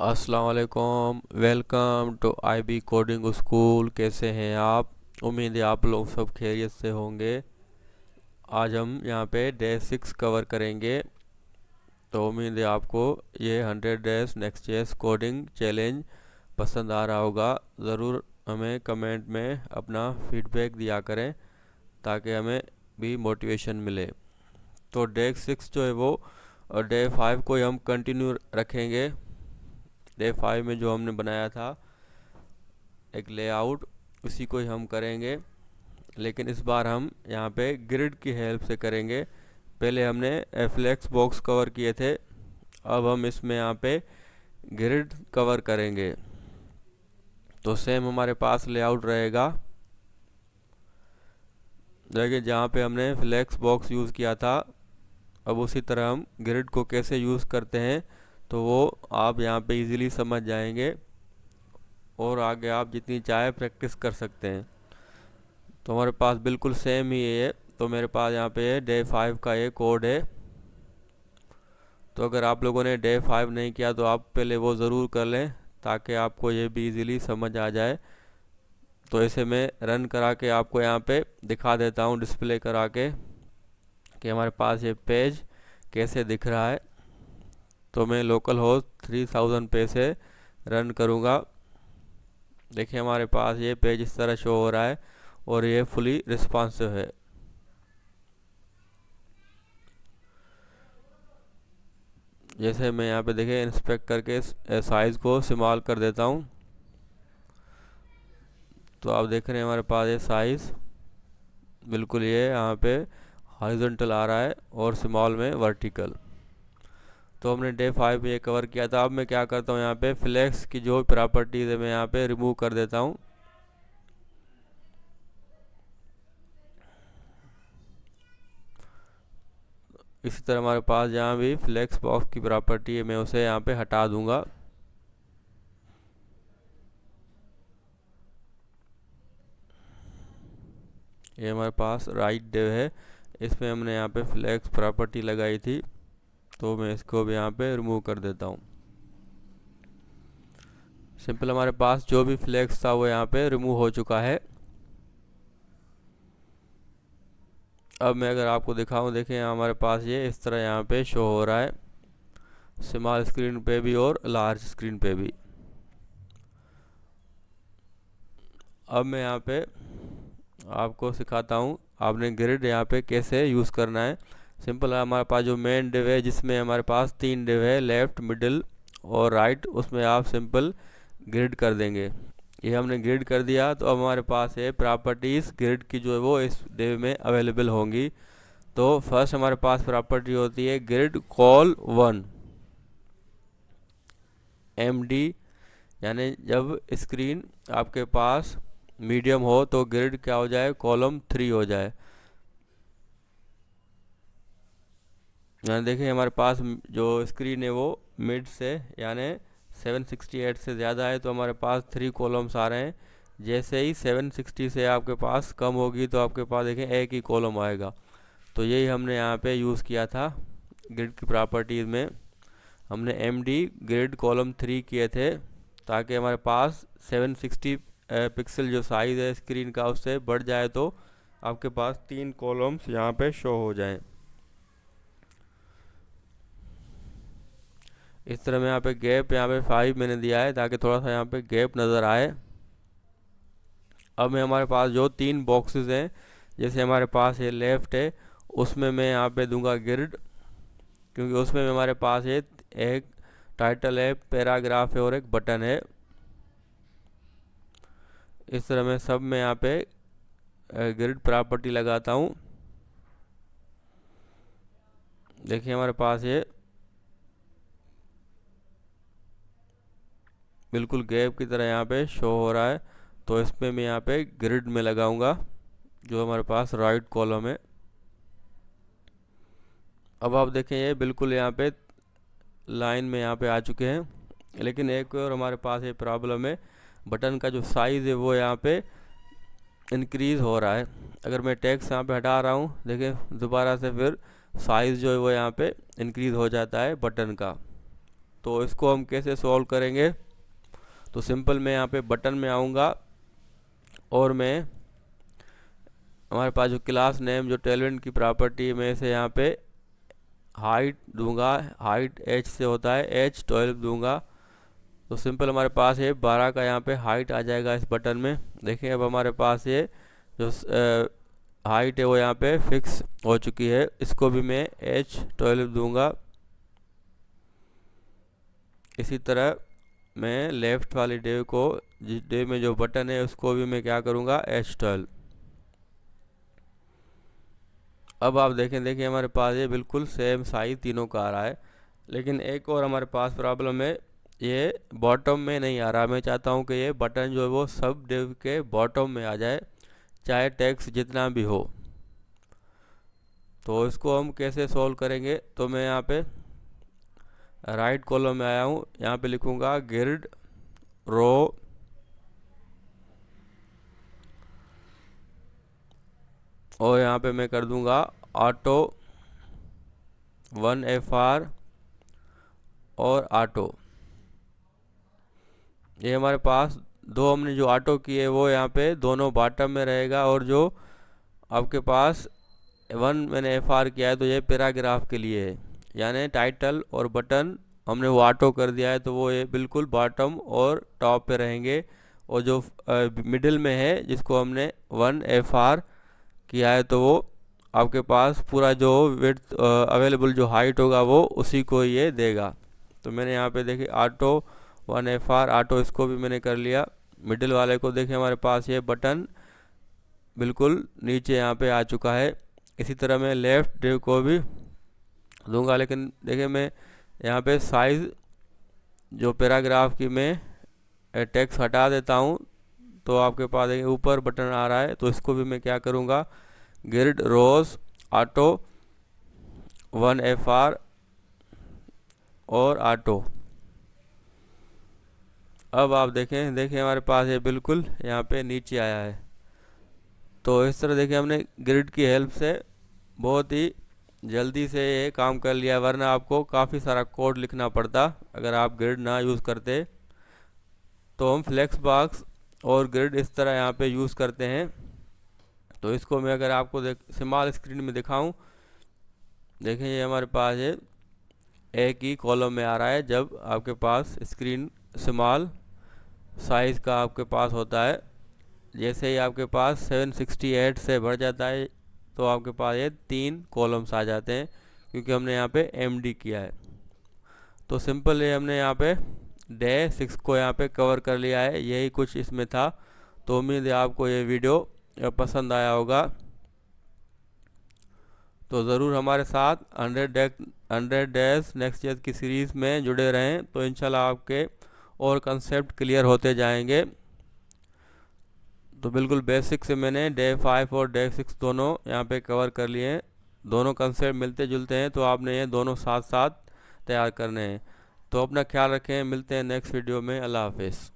अस्सलाम वालेकुम। Welcome to IB coding school. कैसे हैं आप? उम्मीद है आप लोग सब खैरियत से होंगे। आज हम यहाँ पे डे 6 कवर करेंगे। तो उम्मीद है आपको ये 100 days next JS coding challenge पसंद आ रहा होगा। ज़रूर हमें कमेंट में अपना फीडबैक दिया करें ताकि हमें भी मोटिवेशन मिले। तो डे 6 जो है वो और डे 5 को हम कंटिन्यू रखेंगे। डे 5 में जो हमने बनाया था एक लेआउट, उसी को ही हम करेंगे, लेकिन इस बार हम यहाँ पे ग्रिड की हेल्प से करेंगे। पहले हमने फ्लेक्स बॉक्स कवर किए थे, अब हम इसमें यहाँ पे ग्रिड कवर करेंगे। तो सेम हमारे पास लेआउट रहेगा। देखिए जहाँ पे हमने फ्लेक्स बॉक्स यूज़ किया था, अब उसी तरह हम ग्रिड को कैसे यूज़ करते हैं तो वो आप यहाँ पे इजीली समझ जाएंगे और आगे आप जितनी चाहे प्रैक्टिस कर सकते हैं। तो हमारे पास बिल्कुल सेम ही है। तो मेरे पास यहाँ पे डे 5 का ये कोड है। तो अगर आप लोगों ने डे 5 नहीं किया तो आप पहले वो ज़रूर कर लें ताकि आपको ये भी इजीली समझ आ जाए। तो इसे मैं रन करा के आपको यहाँ पे दिखा देता हूँ, डिस्प्ले करा के कि हमारे पास ये पेज कैसे दिख रहा है। तो मैं लोकल होस्ट 3000 पे से रन करूँगा। देखिए हमारे पास ये पेज इस तरह शो हो रहा है और ये फुली रिस्पॉन्सिव है। जैसे मैं यहाँ पे देखिए इंस्पेक्ट करके साइज़ को स्मॉल कर देता हूँ, तो आप देख रहे हैं हमारे पास ये साइज़ बिल्कुल ये यहाँ पे हॉरिजॉन्टल आ रहा है और स्मॉल में वर्टिकल। तो हमने डे 5 में ये कवर किया था। अब मैं क्या करता हूँ, यहाँ पे फ्लेक्स की जो प्रॉपर्टीज़ है मैं यहाँ पे रिमूव कर देता हूँ। इसी तरह हमारे पास जहाँ भी फ्लेक्स बॉक्स की प्रॉपर्टी है मैं उसे यहाँ पे हटा दूंगा। ये हमारे पास राइट डिव है, इसमें हमने यहाँ पे फ्लेक्स प्रॉपर्टी लगाई थी, तो मैं इसको भी यहाँ पे रिमूव कर देता हूँ। सिंपल हमारे पास जो भी फ्लेक्स था वो यहाँ पे रिमूव हो चुका है। अब मैं अगर आपको दिखाऊं, देखें हमारे पास ये इस तरह यहाँ पे शो हो रहा है, स्मॉल स्क्रीन पे भी और लार्ज स्क्रीन पे भी। अब मैं यहाँ पे आपको सिखाता हूँ आपने ग्रिड यहाँ पे कैसे यूज़ करना है। सिंपल है, हमारे पास जो मेन डिव है जिसमें हमारे पास 3 डिव है, लेफ़्ट, मिडिल और राइट, उसमें आप सिंपल ग्रिड कर देंगे। ये हमने ग्रिड कर दिया। तो अब हमारे पास है प्रॉपर्टीज़ ग्रिड की जो है वो इस डिव में अवेलेबल होंगी। तो फर्स्ट हमारे पास प्रॉपर्टी होती है ग्रिड कॉल 1 MD, यानी जब स्क्रीन आपके पास मीडियम हो तो ग्रिड क्या हो जाए, कॉलम 3 हो जाए। यानी देखिए हमारे पास जो स्क्रीन है वो मिड से यानी 768 से ज़्यादा है तो हमारे पास 3 कॉलम्स आ रहे हैं। जैसे ही 760 से आपके पास कम होगी तो आपके पास देखें एक ही कॉलम आएगा। तो यही हमने यहाँ पे यूज़ किया था ग्रिड की प्रॉपर्टीज़ में। हमने MD ग्रिड कॉलम 3 किए थे ताकि हमारे पास 760 पिक्सल जो साइज़ है स्क्रीन का उससे बढ़ जाए तो आपके पास 3 कॉलम्स यहाँ पे शो हो जाएं। इस तरह मैं यहाँ पे गैप यहाँ पे 5 मैंने दिया है ताकि थोड़ा सा यहाँ पे गैप नज़र आए। अब मैं हमारे पास जो 3 बॉक्सेस हैं, जैसे हमारे पास ये लेफ़्ट है उसमें मैं यहाँ पे दूंगा ग्रिड, क्योंकि उसमें हमारे पास एक टाइटल है, पैराग्राफ है और एक बटन है। इस तरह मैं सब में यहाँ पे ग्रिड प्रॉपर्टी लगाता हूँ। देखिए हमारे पास ये बिल्कुल गैप की तरह यहाँ पे शो हो रहा है। तो इसमें मैं यहाँ पे ग्रिड में लगाऊंगा जो हमारे पास राइट कॉलम है। अब आप देखें ये बिल्कुल यहाँ पे लाइन में यहाँ पे आ चुके हैं, लेकिन एक और हमारे पास ये प्रॉब्लम है, बटन का जो साइज़ है वो यहाँ पे इंक्रीज़ हो रहा है। अगर मैं टेक्स्ट यहाँ पे हटा रहा हूँ, देखें दोबारा से फिर साइज़ जो है वो यहाँ पे इंक्रीज़ हो जाता है बटन का। तो इसको हम कैसे सॉल्व करेंगे? तो सिंपल मैं यहाँ पे बटन में आऊँगा और मैं हमारे पास जो क्लास नेम जो टेलविंड की प्रॉपर्टी में से यहाँ पे हाइट दूंगा, हाइट h से होता है, h12 दूंगा। तो सिंपल हमारे पास ये 12 का यहाँ पे हाइट आ जाएगा इस बटन में। देखें अब हमारे पास ये जो हाइट है वो यहाँ पे फिक्स हो चुकी है। इसको भी मैं h12 दूंगा। इसी तरह मैं लेफ़्ट वाली डेव को, जिस डेव में जो बटन है उसको भी मैं क्या करूँगा, h12। अब आप देखिए हमारे पास ये बिल्कुल सेम साइज तीनों का आ रहा है। लेकिन एक और हमारे पास प्रॉब्लम है, ये बॉटम में नहीं आ रहा। मैं चाहता हूँ कि ये बटन जो है वो सब डिव के बॉटम में आ जाए, चाहे टेक्स्ट जितना भी हो। तो इसको हम कैसे सॉल्व करेंगे? तो मैं यहाँ पे राइट कॉलम में आया हूँ, यहाँ पे लिखूँगा गिर्ड रो और यहाँ पे मैं कर दूंगा ऑटो 1FR और ऑटो। ये हमारे पास दो हमने जो ऑटो किए वो यहाँ पे दोनों बॉटम में रहेगा, और जो आपके पास 1 मैंने FR किया है तो ये पैराग्राफ के लिए है, यानी टाइटल और बटन हमने वो ऑटो कर दिया है तो वो ये बिल्कुल बॉटम और टॉप पे रहेंगे। और जो मिडिल में है जिसको हमने 1FR किया है तो वो आपके पास पूरा जो विड्थ अवेलेबल जो हाइट होगा वो उसी को ये देगा। तो मैंने यहाँ पे देखिए ऑटो 1FR ऑटो, इसको भी मैंने कर लिया। मिडिल वाले को देखिए हमारे पास ये बटन बिल्कुल नीचे यहाँ पे आ चुका है। इसी तरह मैं लेफ़्ट डिव को भी दूंगा, लेकिन देखिए मैं यहाँ पे साइज़ जो पैराग्राफ की मैं टेक्स्ट हटा देता हूँ तो आपके पास देखिए ऊपर बटन आ रहा है। तो इसको भी मैं क्या करूँगा, गिर्ड रोज ऑटो 1FR और ऑटो। अब आप देखें हमारे पास ये बिल्कुल यहाँ पे नीचे आया है। तो इस तरह देखिए हमने ग्रिड की हेल्प से बहुत ही जल्दी से ये काम कर लिया, वरना आपको काफ़ी सारा कोड लिखना पड़ता अगर आप ग्रिड ना यूज़ करते। तो हम फ्लेक्स बॉक्स और ग्रिड इस तरह यहाँ पे यूज़ करते हैं। तो इसको मैं अगर आपको स्मॉल स्क्रीन में दिखाऊं, देखें ये हमारे पास है एक ही कॉलम में आ रहा है जब आपके पास स्क्रीन स्मॉल साइज़ का आपके पास होता है। जैसे ही आपके पास 768 से बढ़ जाता है तो आपके पास ये 3 कॉलम्स आ जाते हैं, क्योंकि हमने यहाँ पे MD किया है। तो सिंपल ये हमने यहाँ पे डे 6 को यहाँ पे कवर कर लिया है। यही कुछ इसमें था। तो उम्मीद है आपको ये वीडियो पसंद आया होगा। तो ज़रूर हमारे साथ 100 डेज नेक्स्ट ईयर की सीरीज़ में जुड़े रहें, तो इंशाल्लाह आपके और कंसेप्ट क्लियर होते जाएंगे। तो बिल्कुल बेसिक से मैंने डे 5 और डे 6 दोनों यहाँ पे कवर कर लिए हैं। दोनों कंसेप्ट मिलते जुलते हैं, तो आपने ये दोनों साथ साथ तैयार करने हैं। तो अपना ख्याल रखें, मिलते हैं नेक्स्ट वीडियो में। अल्लाह हाफिज़।